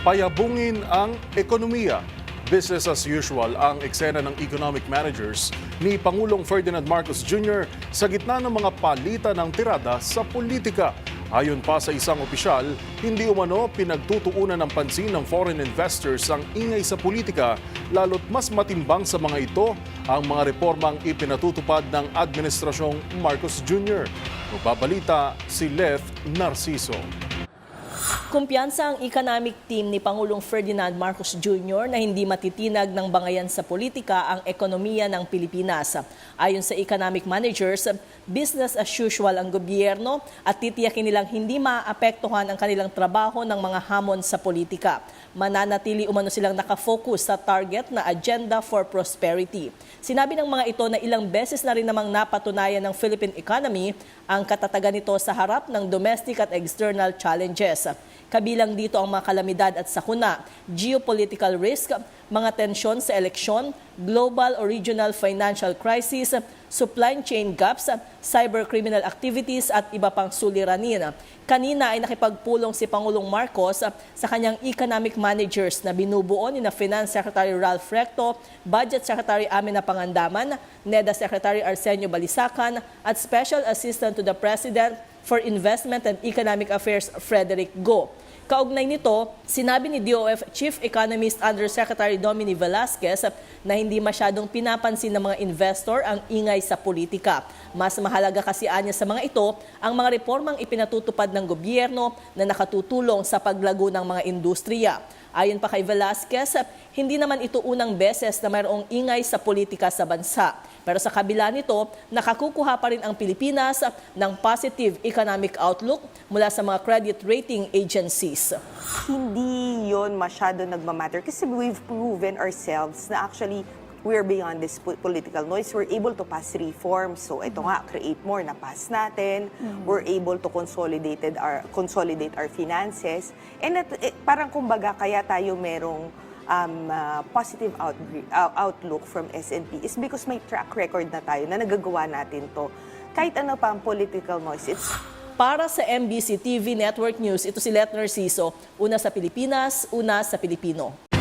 payabungin ang ekonomiya. Business as usual ang eksena ng economic managers ni Pangulong Ferdinand Marcos Jr. sa gitna ng mga palitan ng tirada sa politika. Ayon pa sa isang opisyal, hindi umano pinagtutuunan ng pansin ng foreign investors ang ingay sa politika, lalo't mas matimbang sa mga ito ang mga reformang ipinatutupad ng Administrasyong Marcos Jr. Magbabalita si Lef Narciso. Kumpiyansa ang economic team ni Pangulong Ferdinand Marcos Jr. na hindi matitinag ng bangayan sa politika ang ekonomiya ng Pilipinas. Ayon sa economic managers, business as usual ang gobyerno at titiyakin nilang hindi maapektuhan ang kanilang trabaho ng mga hamon sa politika. Mananatili umano silang nakafocus sa target na Agenda for Prosperity. Sinabi ng mga ito na ilang beses na rin namang napatunayan ng Philippine economy ang katatagan nito sa harap ng domestic at external challenges. Kabilang dito ang mga kalamidad at sakuna, geopolitical risk, mga tensyon sa eleksyon, global or regional financial crisis, supply chain gaps, cybercriminal activities at iba pang suliranin. Kanina ay nakipagpulong si Pangulong Marcos sa kanyang economic managers na binubuo ni Finance Secretary Ralph Recto, Budget Secretary Amina Pangandaman, NEDA Secretary Arsenio Balisacan at Special Assistant to the President for Investment and Economic Affairs Frederick Go. Kaugnay nito, sinabi ni DOF Chief Economist Undersecretary Domini Velasquez na hindi masyadong pinapansin ng mga investor ang ingay sa politika. Mas mahalaga kasi anya sa mga ito ang mga reformang ipinatutupad ng gobyerno na nakatutulong sa paglago ng mga industriya. Ayon pa kay Velasquez, hindi naman ito unang beses na mayroong ingay sa politika sa bansa. Pero sa kabila nito, nakakukuha pa rin ang Pilipinas ng positive economic outlook mula sa mga credit rating agencies. Hindi yon masyado nagmamatter kasi we've proven ourselves na actually we're beyond this political noise. We're able to pass reforms. So ito nga, create more na pass natin. We're able to consolidate our finances. And parang kumbaga kaya tayo merong positive outlook from S&P is because may track record na tayo na nagagawa natin to. Kahit ano pa ang political noise, Para sa MBC TV Network News, ito si Let Narciso, una sa Pilipinas, una sa Pilipino.